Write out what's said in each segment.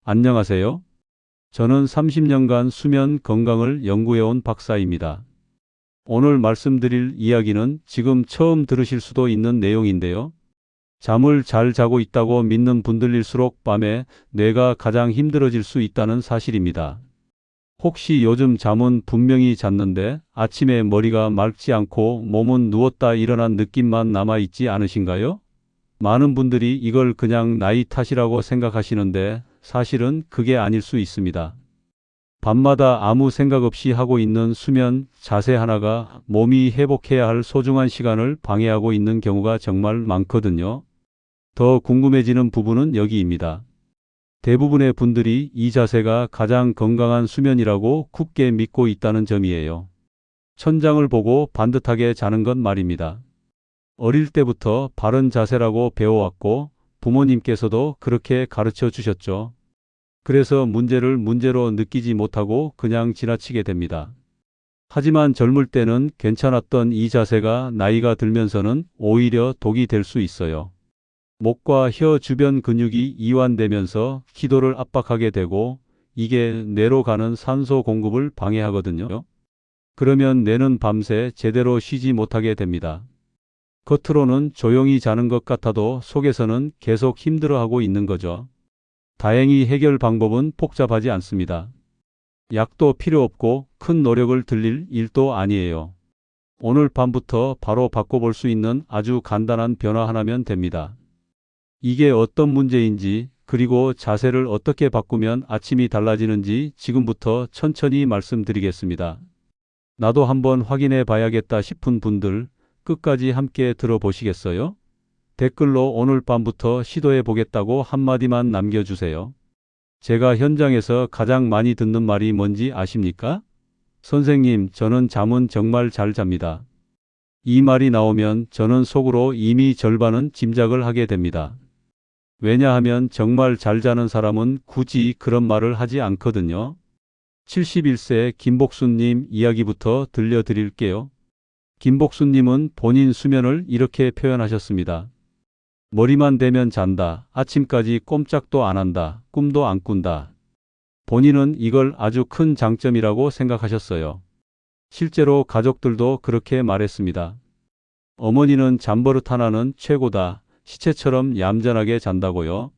안녕하세요. 저는 30년간 수면 건강을 연구해온 박사입니다. 오늘 말씀드릴 이야기는 지금 처음 들으실 수도 있는 내용인데요. 잠을 잘 자고 있다고 믿는 분들일수록 밤에 뇌가 가장 힘들어질 수 있다는 사실입니다. 혹시 요즘 잠은 분명히 잤는데 아침에 머리가 맑지 않고 몸은 누웠다 일어난 느낌만 남아있지 않으신가요? 많은 분들이 이걸 그냥 나이 탓이라고 생각하시는데 사실은 그게 아닐 수 있습니다. 밤마다 아무 생각 없이 하고 있는 수면 자세 하나가 몸이 회복해야 할 소중한 시간을 방해하고 있는 경우가 정말 많거든요. 더 궁금해지는 부분은 여기입니다. 대부분의 분들이 이 자세가 가장 건강한 수면이라고 굳게 믿고 있다는 점이에요. 천장을 보고 반듯하게 자는 것 말입니다. 어릴 때부터 바른 자세라고 배워왔고 부모님께서도 그렇게 가르쳐 주셨죠. 그래서 문제를 문제로 느끼지 못하고 그냥 지나치게 됩니다. 하지만 젊을 때는 괜찮았던 이 자세가 나이가 들면서는 오히려 독이 될 수 있어요. 목과 혀 주변 근육이 이완되면서 기도를 압박하게 되고 이게 뇌로 가는 산소 공급을 방해하거든요. 그러면 뇌는 밤새 제대로 쉬지 못하게 됩니다. 겉으로는 조용히 자는 것 같아도 속에서는 계속 힘들어하고 있는 거죠. 다행히 해결 방법은 복잡하지 않습니다. 약도 필요 없고 큰 노력을 들일 일도 아니에요. 오늘 밤부터 바로 바꿔볼 수 있는 아주 간단한 변화 하나면 됩니다. 이게 어떤 문제인지 그리고 자세를 어떻게 바꾸면 아침이 달라지는지 지금부터 천천히 말씀드리겠습니다. 나도 한번 확인해 봐야겠다 싶은 분들 끝까지 함께 들어보시겠어요? 댓글로 오늘 밤부터 시도해 보겠다고 한마디만 남겨주세요. 제가 현장에서 가장 많이 듣는 말이 뭔지 아십니까? 선생님, 저는 잠은 정말 잘 잡니다. 이 말이 나오면 저는 속으로 이미 절반은 짐작을 하게 됩니다. 왜냐하면 정말 잘 자는 사람은 굳이 그런 말을 하지 않거든요. 71세 김복수님 이야기부터 들려드릴게요. 김복수님은 본인 수면을 이렇게 표현하셨습니다. 머리만 대면 잔다. 아침까지 꼼짝도 안 한다. 꿈도 안 꾼다. 본인은 이걸 아주 큰 장점이라고 생각하셨어요. 실제로 가족들도 그렇게 말했습니다. 어머니는 잠버릇 하나는 최고다. 시체처럼 얌전하게 잔다고요.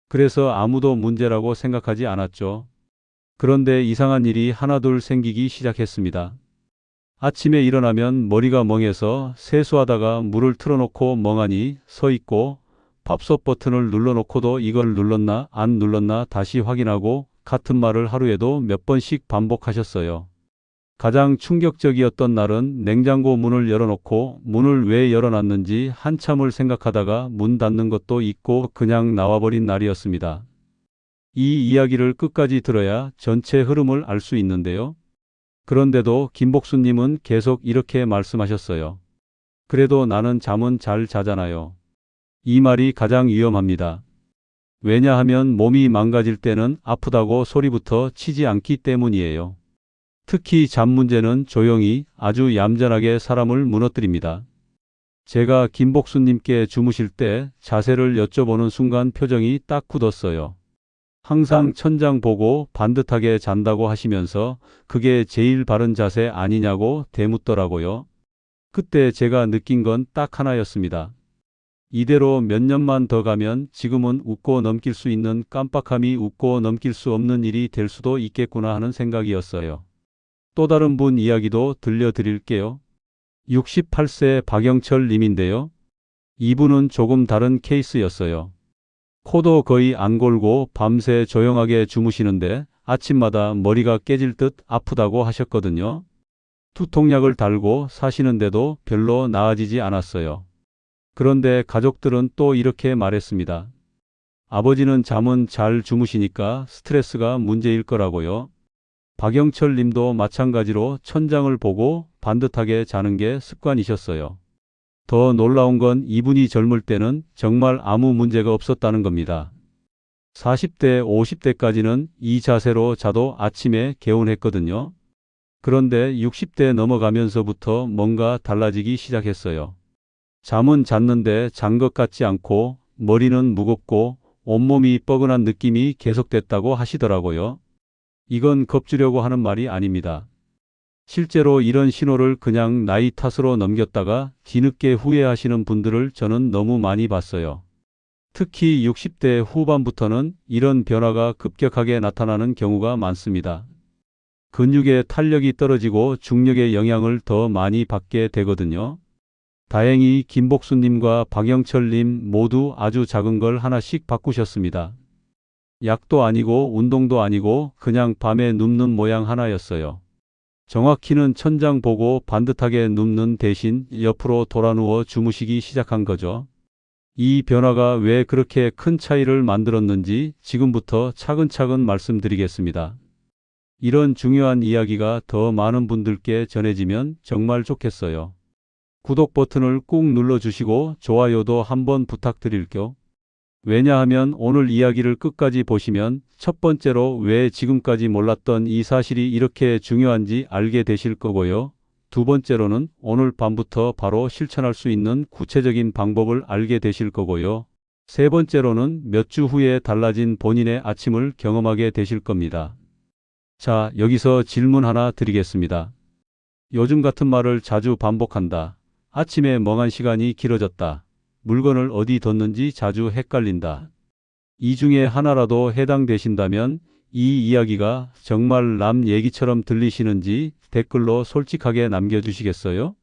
그래서 아무도 문제라고 생각하지 않았죠. 그런데 이상한 일이 하나둘 생기기 시작했습니다. 아침에 일어나면 머리가 멍해서 세수하다가 물을 틀어놓고 멍하니 서 있고 밥솥 버튼을 눌러놓고도 이걸 눌렀나 안 눌렀나 다시 확인하고 같은 말을 하루에도 몇 번씩 반복하셨어요. 가장 충격적이었던 날은 냉장고 문을 열어놓고 문을 왜 열어놨는지 한참을 생각하다가 문 닫는 것도 잊고 그냥 나와버린 날이었습니다. 이 이야기를 끝까지 들어야 전체 흐름을 알 수 있는데요. 그런데도 김복수님은 계속 이렇게 말씀하셨어요. 그래도 나는 잠은 잘 자잖아요. 이 말이 가장 위험합니다. 왜냐하면 몸이 망가질 때는 아프다고 소리부터 치지 않기 때문이에요. 특히 잠 문제는 조용히 아주 얌전하게 사람을 무너뜨립니다. 제가 김복수님께 주무실 때 자세를 여쭤보는 순간 표정이 딱 굳었어요. 항상 천장 보고 반듯하게 잔다고 하시면서 그게 제일 바른 자세 아니냐고 되묻더라고요. 그때 제가 느낀 건 딱 하나였습니다. 이대로 몇 년만 더 가면 지금은 웃고 넘길 수 있는 깜빡함이 웃고 넘길 수 없는 일이 될 수도 있겠구나 하는 생각이었어요. 또 다른 분 이야기도 들려드릴게요. 68세 박영철 님인데요. 이분은 조금 다른 케이스였어요. 코도 거의 안 골고 밤새 조용하게 주무시는데 아침마다 머리가 깨질 듯 아프다고 하셨거든요. 두통약을 달고 사시는데도 별로 나아지지 않았어요. 그런데 가족들은 또 이렇게 말했습니다. 아버지는 잠은 잘 주무시니까 스트레스가 문제일 거라고요. 박영철 님도 마찬가지로 천장을 보고 반듯하게 자는 게 습관이셨어요. 더 놀라운 건 이분이 젊을 때는 정말 아무 문제가 없었다는 겁니다. 40대, 50대까지는 이 자세로 자도 아침에 개운했거든요. 그런데 60대 넘어가면서부터 뭔가 달라지기 시작했어요. 잠은 잤는데 잔 것 같지 않고 머리는 무겁고 온몸이 뻐근한 느낌이 계속됐다고 하시더라고요. 이건 겁주려고 하는 말이 아닙니다. 실제로 이런 신호를 그냥 나이 탓으로 넘겼다가 뒤늦게 후회하시는 분들을 저는 너무 많이 봤어요. 특히 60대 후반부터는 이런 변화가 급격하게 나타나는 경우가 많습니다. 근육의 탄력이 떨어지고 중력의 영향을 더 많이 받게 되거든요. 다행히 김복수님과 박영철님 모두 아주 작은 걸 하나씩 바꾸셨습니다. 약도 아니고 운동도 아니고 그냥 밤에 눕는 모양 하나였어요. 정확히는 천장 보고 반듯하게 눕는 대신 옆으로 돌아 누워 주무시기 시작한 거죠. 이 변화가 왜 그렇게 큰 차이를 만들었는지 지금부터 차근차근 말씀드리겠습니다. 이런 중요한 이야기가 더 많은 분들께 전해지면 정말 좋겠어요. 구독 버튼을 꾹 눌러주시고 좋아요도 한번 부탁드릴게요. 왜냐하면 오늘 이야기를 끝까지 보시면 첫 번째로 왜 지금까지 몰랐던 이 사실이 이렇게 중요한지 알게 되실 거고요. 두 번째로는 오늘 밤부터 바로 실천할 수 있는 구체적인 방법을 알게 되실 거고요. 세 번째로는 몇 주 후에 달라진 본인의 아침을 경험하게 되실 겁니다. 자, 여기서 질문 하나 드리겠습니다. 요즘 같은 말을 자주 반복한다. 아침에 멍한 시간이 길어졌다. 물건을 어디 뒀는지 자주 헷갈린다. 이 중에 하나라도 해당되신다면 이 이야기가 정말 남 얘기처럼 들리시는지 댓글로 솔직하게 남겨주시겠어요?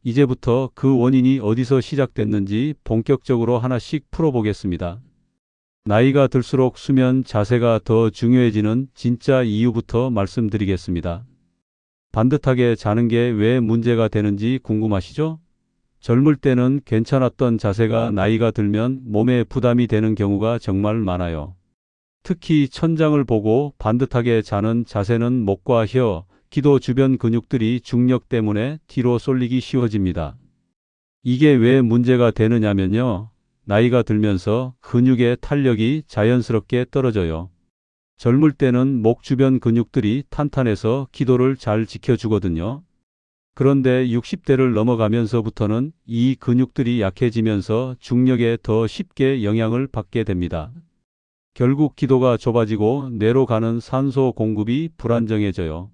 이제부터 그 원인이 어디서 시작됐는지 본격적으로 하나씩 풀어보겠습니다. 나이가 들수록 수면 자세가 더 중요해지는 진짜 이유부터 말씀드리겠습니다. 반듯하게 자는 게 왜 문제가 되는지 궁금하시죠? 젊을 때는 괜찮았던 자세가 나이가 들면 몸에 부담이 되는 경우가 정말 많아요. 특히 천장을 보고 반듯하게 자는 자세는 목과 혀, 기도 주변 근육들이 중력 때문에 뒤로 쏠리기 쉬워집니다. 이게 왜 문제가 되느냐면요. 나이가 들면서 근육의 탄력이 자연스럽게 떨어져요. 젊을 때는 목 주변 근육들이 탄탄해서 기도를 잘 지켜주거든요. 그런데 60대를 넘어가면서부터는 이 근육들이 약해지면서 중력에 더 쉽게 영향을 받게 됩니다. 결국 기도가 좁아지고 뇌로 가는 산소 공급이 불안정해져요.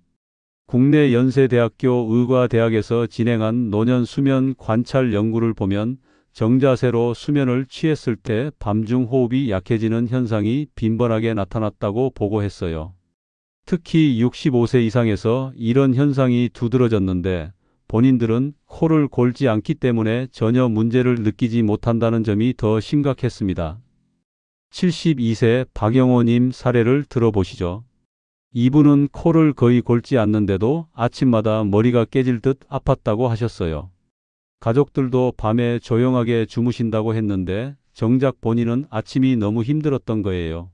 국내 연세대학교 의과대학에서 진행한 노년 수면 관찰 연구를 보면 정자세로 수면을 취했을 때 밤중 호흡이 약해지는 현상이 빈번하게 나타났다고 보고했어요. 특히 65세 이상에서 이런 현상이 두드러졌는데 본인들은 코를 골지 않기 때문에 전혀 문제를 느끼지 못한다는 점이 더 심각했습니다. 72세 박영호님 사례를 들어보시죠. 이분은 코를 거의 골지 않는데도 아침마다 머리가 깨질 듯 아팠다고 하셨어요. 가족들도 밤에 조용하게 주무신다고 했는데 정작 본인은 아침이 너무 힘들었던 거예요.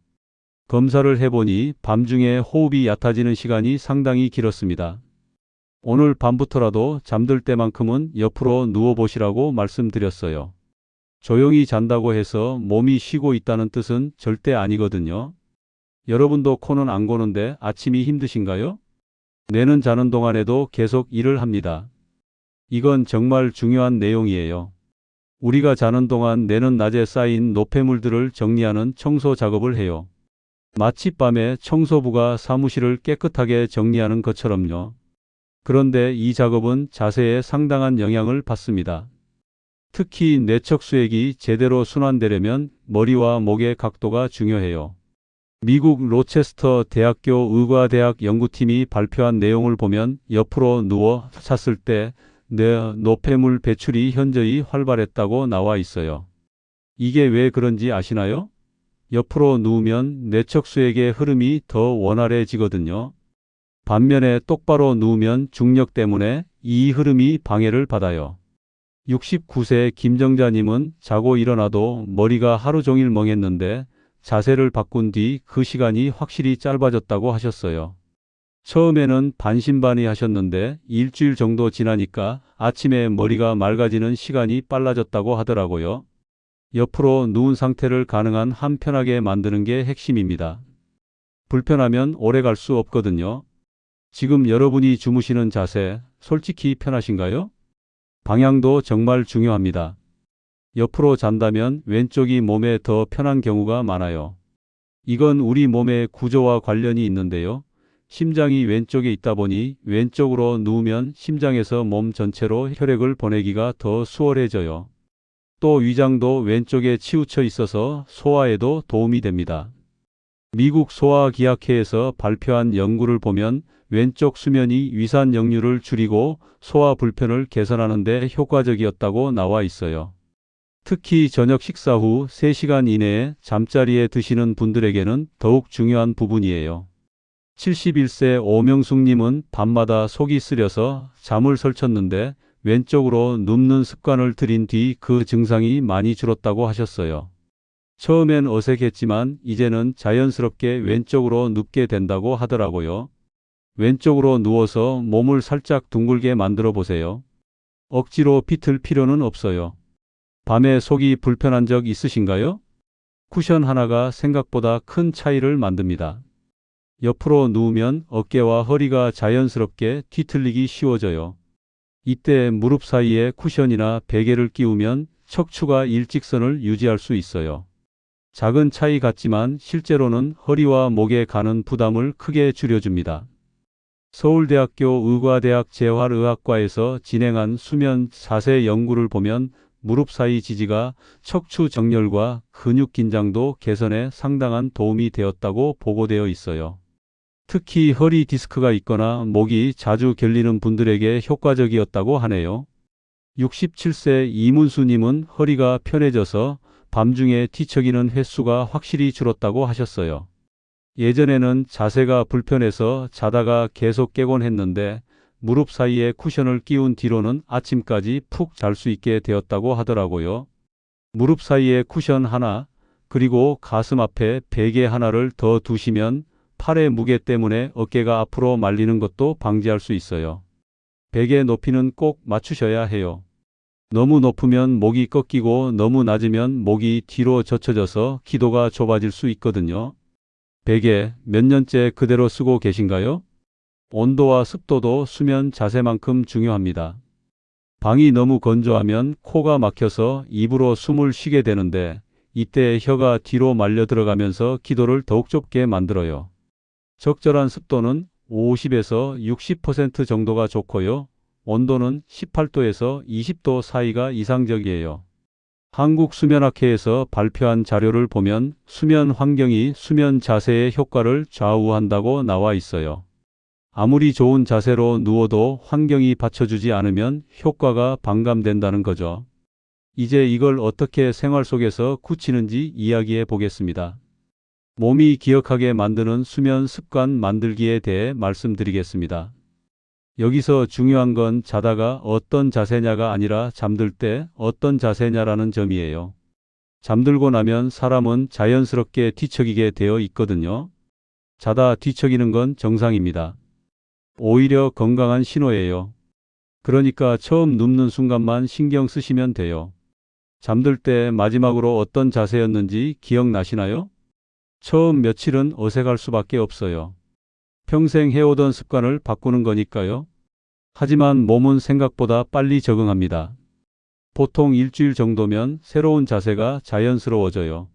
검사를 해보니 밤중에 호흡이 얕아지는 시간이 상당히 길었습니다. 오늘 밤부터라도 잠들 때만큼은 옆으로 누워보시라고 말씀드렸어요. 조용히 잔다고 해서 몸이 쉬고 있다는 뜻은 절대 아니거든요. 여러분도 코는 안 고는데 아침이 힘드신가요? 뇌는 자는 동안에도 계속 일을 합니다. 이건 정말 중요한 내용이에요. 우리가 자는 동안 뇌는 낮에 쌓인 노폐물들을 정리하는 청소 작업을 해요. 마치 밤에 청소부가 사무실을 깨끗하게 정리하는 것처럼요. 그런데 이 작업은 자세에 상당한 영향을 받습니다. 특히 뇌척수액이 제대로 순환되려면 머리와 목의 각도가 중요해요. 미국 로체스터 대학교 의과대학 연구팀이 발표한 내용을 보면 옆으로 누워 잤을 때 뇌 노폐물 배출이 현저히 활발했다고 나와 있어요. 이게 왜 그런지 아시나요? 옆으로 누우면 뇌척수액의 흐름이 더 원활해지거든요. 반면에 똑바로 누우면 중력 때문에 이 흐름이 방해를 받아요. 69세 김정자님은 자고 일어나도 머리가 하루 종일 멍했는데 자세를 바꾼 뒤 그 시간이 확실히 짧아졌다고 하셨어요. 처음에는 반신반의하셨는데 일주일 정도 지나니까 아침에 머리가 맑아지는 시간이 빨라졌다고 하더라고요. 옆으로 누운 상태를 가능한 한 편하게 만드는 게 핵심입니다. 불편하면 오래 갈 수 없거든요. 지금 여러분이 주무시는 자세, 솔직히 편하신가요? 방향도 정말 중요합니다. 옆으로 잔다면 왼쪽이 몸에 더 편한 경우가 많아요. 이건 우리 몸의 구조와 관련이 있는데요. 심장이 왼쪽에 있다 보니 왼쪽으로 누우면 심장에서 몸 전체로 혈액을 보내기가 더 수월해져요. 또 위장도 왼쪽에 치우쳐 있어서 소화에도 도움이 됩니다. 미국 소화기학회에서 발표한 연구를 보면 왼쪽 수면이 위산 역류를 줄이고 소화 불편을 개선하는 데 효과적이었다고 나와 있어요. 특히 저녁 식사 후 3시간 이내에 잠자리에 드시는 분들에게는 더욱 중요한 부분이에요. 71세 오명숙님은 밤마다 속이 쓰려서 잠을 설쳤는데 왼쪽으로 눕는 습관을 들인 뒤 그 증상이 많이 줄었다고 하셨어요. 처음엔 어색했지만 이제는 자연스럽게 왼쪽으로 눕게 된다고 하더라고요. 왼쪽으로 누워서 몸을 살짝 둥글게 만들어 보세요. 억지로 비틀 필요는 없어요. 밤에 속이 불편한 적 있으신가요? 쿠션 하나가 생각보다 큰 차이를 만듭니다. 옆으로 누우면 어깨와 허리가 자연스럽게 뒤틀리기 쉬워져요. 이때 무릎 사이에 쿠션이나 베개를 끼우면 척추가 일직선을 유지할 수 있어요. 작은 차이 같지만 실제로는 허리와 목에 가는 부담을 크게 줄여줍니다. 서울대학교 의과대학 재활의학과에서 진행한 수면 자세 연구를 보면 무릎 사이 지지가 척추 정렬과 근육 긴장도 개선에 상당한 도움이 되었다고 보고되어 있어요. 특히 허리 디스크가 있거나 목이 자주 결리는 분들에게 효과적이었다고 하네요. 67세 이문수님은 허리가 편해져서 밤중에 뒤척이는 횟수가 확실히 줄었다고 하셨어요. 예전에는 자세가 불편해서 자다가 계속 깨곤 했는데 무릎 사이에 쿠션을 끼운 뒤로는 아침까지 푹 잘 수 있게 되었다고 하더라고요. 무릎 사이에 쿠션 하나, 그리고 가슴 앞에 베개 하나를 더 두시면 팔의 무게 때문에 어깨가 앞으로 말리는 것도 방지할 수 있어요. 베개 높이는 꼭 맞추셔야 해요. 너무 높으면 목이 꺾이고 너무 낮으면 목이 뒤로 젖혀져서 기도가 좁아질 수 있거든요. 베개 몇 년째 그대로 쓰고 계신가요? 온도와 습도도 수면 자세만큼 중요합니다. 방이 너무 건조하면 코가 막혀서 입으로 숨을 쉬게 되는데 이때 혀가 뒤로 말려 들어가면서 기도를 더욱 좁게 만들어요. 적절한 습도는 50에서 60% 정도가 좋고요. 온도는 18도에서 20도 사이가 이상적이에요. 한국수면학회에서 발표한 자료를 보면 수면 환경이 수면 자세의 효과를 좌우한다고 나와 있어요. 아무리 좋은 자세로 누워도 환경이 받쳐주지 않으면 효과가 반감된다는 거죠. 이제 이걸 어떻게 생활 속에서 굳히는지 이야기해 보겠습니다. 몸이 기억하게 만드는 수면 습관 만들기에 대해 말씀드리겠습니다. 여기서 중요한 건 자다가 어떤 자세냐가 아니라 잠들 때 어떤 자세냐라는 점이에요. 잠들고 나면 사람은 자연스럽게 뒤척이게 되어 있거든요. 자다 뒤척이는 건 정상입니다. 오히려 건강한 신호예요. 그러니까 처음 눕는 순간만 신경 쓰시면 돼요. 잠들 때 마지막으로 어떤 자세였는지 기억나시나요? 처음 며칠은 어색할 수밖에 없어요. 평생 해오던 습관을 바꾸는 거니까요. 하지만 몸은 생각보다 빨리 적응합니다. 보통 일주일 정도면 새로운 자세가 자연스러워져요.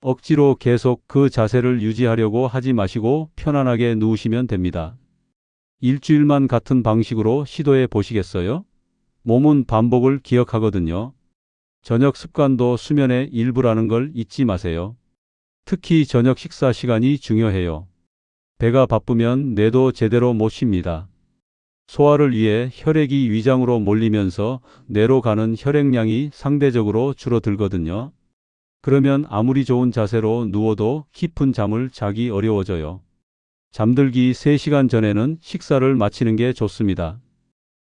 억지로 계속 그 자세를 유지하려고 하지 마시고 편안하게 누우시면 됩니다. 일주일만 같은 방식으로 시도해 보시겠어요? 몸은 반복을 기억하거든요. 저녁 습관도 수면의 일부라는 걸 잊지 마세요. 특히 저녁 식사 시간이 중요해요. 배가 바쁘면 뇌도 제대로 못 쉽니다. 소화를 위해 혈액이 위장으로 몰리면서 뇌로 가는 혈액량이 상대적으로 줄어들거든요. 그러면 아무리 좋은 자세로 누워도 깊은 잠을 자기 어려워져요. 잠들기 3시간 전에는 식사를 마치는 게 좋습니다.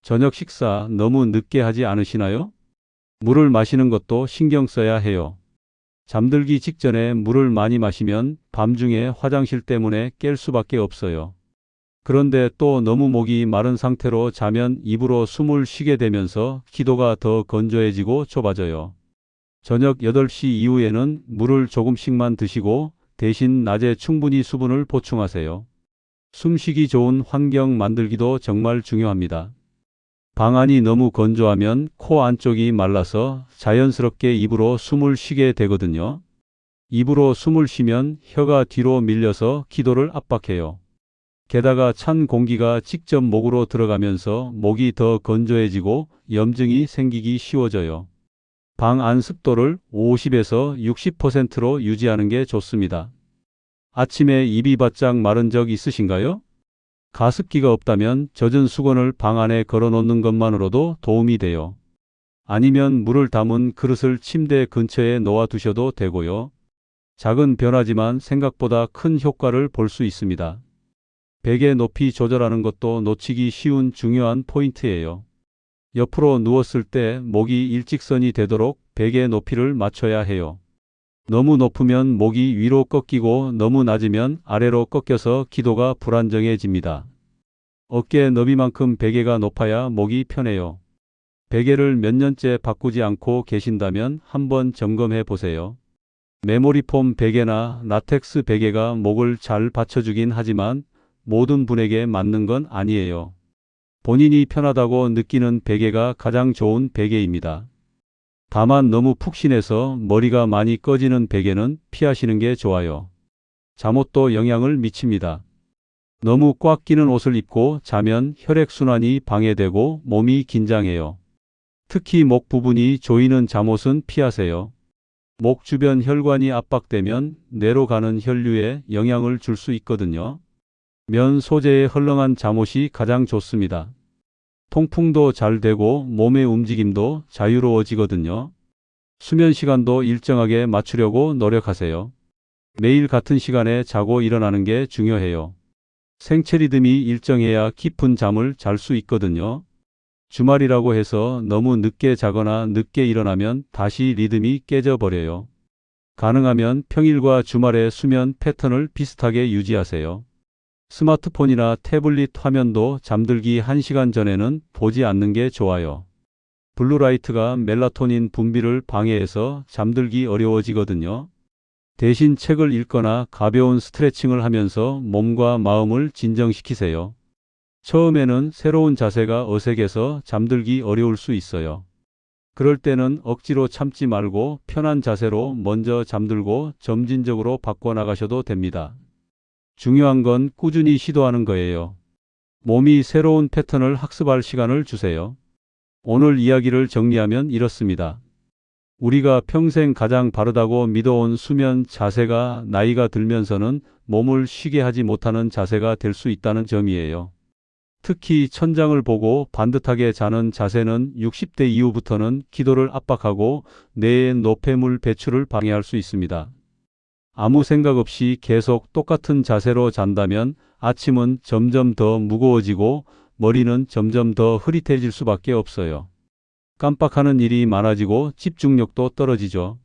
저녁 식사 너무 늦게 하지 않으시나요? 물을 마시는 것도 신경 써야 해요. 잠들기 직전에 물을 많이 마시면 밤중에 화장실 때문에 깰 수밖에 없어요. 그런데 또 너무 목이 마른 상태로 자면 입으로 숨을 쉬게 되면서 기도가 더 건조해지고 좁아져요. 저녁 8시 이후에는 물을 조금씩만 드시고 대신 낮에 충분히 수분을 보충하세요. 숨쉬기 좋은 환경 만들기도 정말 중요합니다. 방 안이 너무 건조하면 코 안쪽이 말라서 자연스럽게 입으로 숨을 쉬게 되거든요. 입으로 숨을 쉬면 혀가 뒤로 밀려서 기도를 압박해요. 게다가 찬 공기가 직접 목으로 들어가면서 목이 더 건조해지고 염증이 생기기 쉬워져요. 방 안 습도를 50에서 60%로 유지하는 게 좋습니다. 아침에 입이 바짝 마른 적 있으신가요? 가습기가 없다면 젖은 수건을 방 안에 걸어 놓는 것만으로도 도움이 돼요. 아니면 물을 담은 그릇을 침대 근처에 놓아 두셔도 되고요. 작은 변화지만 생각보다 큰 효과를 볼 수 있습니다. 베개 높이 조절하는 것도 놓치기 쉬운 중요한 포인트예요. 옆으로 누웠을 때 목이 일직선이 되도록 베개 높이를 맞춰야 해요. 너무 높으면 목이 위로 꺾이고 너무 낮으면 아래로 꺾여서 기도가 불안정해집니다. 어깨 너비만큼 베개가 높아야 목이 편해요. 베개를 몇 년째 바꾸지 않고 계신다면 한번 점검해 보세요. 메모리폼 베개나 라텍스 베개가 목을 잘 받쳐주긴 하지만 모든 분에게 맞는 건 아니에요. 본인이 편하다고 느끼는 베개가 가장 좋은 베개입니다. 다만 너무 푹신해서 머리가 많이 꺼지는 베개는 피하시는 게 좋아요. 잠옷도 영향을 미칩니다. 너무 꽉 끼는 옷을 입고 자면 혈액순환이 방해되고 몸이 긴장해요. 특히 목 부분이 조이는 잠옷은 피하세요. 목 주변 혈관이 압박되면 뇌로 가는 혈류에 영향을 줄 수 있거든요. 면 소재의 헐렁한 잠옷이 가장 좋습니다. 통풍도 잘 되고 몸의 움직임도 자유로워지거든요. 수면 시간도 일정하게 맞추려고 노력하세요. 매일 같은 시간에 자고 일어나는 게 중요해요. 생체 리듬이 일정해야 깊은 잠을 잘 수 있거든요. 주말이라고 해서 너무 늦게 자거나 늦게 일어나면 다시 리듬이 깨져버려요. 가능하면 평일과 주말의 수면 패턴을 비슷하게 유지하세요. 스마트폰이나 태블릿 화면도 잠들기 1시간 전에는 보지 않는 게 좋아요. 블루라이트가 멜라토닌 분비를 방해해서 잠들기 어려워지거든요. 대신 책을 읽거나 가벼운 스트레칭을 하면서 몸과 마음을 진정시키세요. 처음에는 새로운 자세가 어색해서 잠들기 어려울 수 있어요. 그럴 때는 억지로 참지 말고 편한 자세로 먼저 잠들고 점진적으로 바꿔나가셔도 됩니다. 중요한 건 꾸준히 시도하는 거예요. 몸이 새로운 패턴을 학습할 시간을 주세요. 오늘 이야기를 정리하면 이렇습니다. 우리가 평생 가장 바르다고 믿어온 수면 자세가 나이가 들면서는 몸을 쉬게 하지 못하는 자세가 될 수 있다는 점이에요. 특히 천장을 보고 반듯하게 자는 자세는 60대 이후부터는 기도를 압박하고 뇌의 노폐물 배출을 방해할 수 있습니다. 아무 생각 없이 계속 똑같은 자세로 잔다면 아침은 점점 더 무거워지고 머리는 점점 더 흐릿해질 수밖에 없어요. 깜빡하는 일이 많아지고 집중력도 떨어지죠.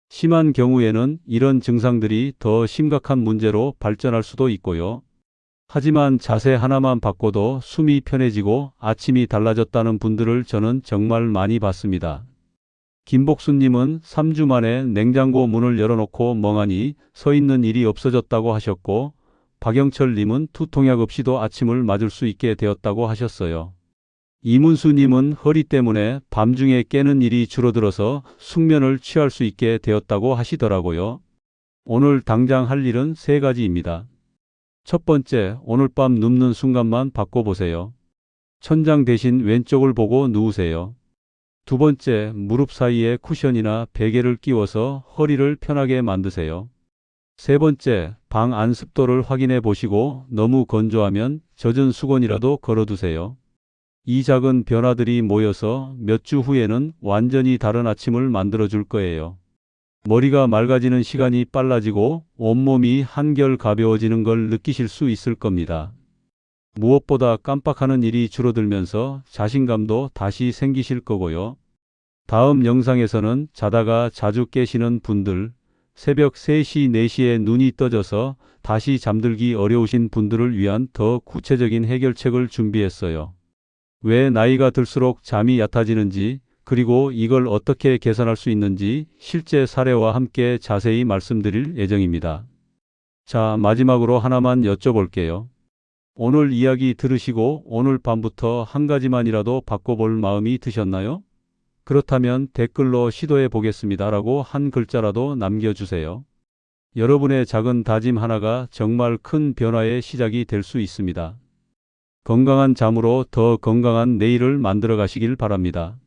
심한 경우에는 이런 증상들이 더 심각한 문제로 발전할 수도 있고요. 하지만 자세 하나만 바꿔도 숨이 편해지고 아침이 달라졌다는 분들을 저는 정말 많이 봤습니다. 김복수님은 3주 만에 냉장고 문을 열어놓고 멍하니 서 있는 일이 없어졌다고 하셨고, 박영철님은 두통약 없이도 아침을 맞을 수 있게 되었다고 하셨어요. 이문수님은 허리 때문에 밤중에 깨는 일이 줄어들어서 숙면을 취할 수 있게 되었다고 하시더라고요. 오늘 당장 할 일은 3가지입니다. 첫 번째, 오늘 밤 눕는 순간만 바꿔보세요. 천장 대신 왼쪽을 보고 누우세요. 두 번째, 무릎 사이에 쿠션이나 베개를 끼워서 허리를 편하게 만드세요. 세 번째, 방 안 습도를 확인해 보시고 너무 건조하면 젖은 수건이라도 걸어두세요. 이 작은 변화들이 모여서 몇 주 후에는 완전히 다른 아침을 만들어 줄 거예요. 머리가 맑아지는 시간이 빨라지고 온몸이 한결 가벼워지는 걸 느끼실 수 있을 겁니다. 무엇보다 깜빡하는 일이 줄어들면서 자신감도 다시 생기실 거고요. 다음 영상에서는 자다가 자주 깨시는 분들, 새벽 3시, 4시에 눈이 떠져서 다시 잠들기 어려우신 분들을 위한 더 구체적인 해결책을 준비했어요. 왜 나이가 들수록 잠이 얕아지는지, 그리고 이걸 어떻게 개선할 수 있는지 실제 사례와 함께 자세히 말씀드릴 예정입니다. 자, 마지막으로 하나만 여쭤볼게요. 오늘 이야기 들으시고 오늘 밤부터 한 가지만이라도 바꿔볼 마음이 드셨나요? 그렇다면 댓글로 시도해 보겠습니다라고 한 글자라도 남겨주세요. 여러분의 작은 다짐 하나가 정말 큰 변화의 시작이 될 수 있습니다. 건강한 잠으로 더 건강한 내일을 만들어 가시길 바랍니다.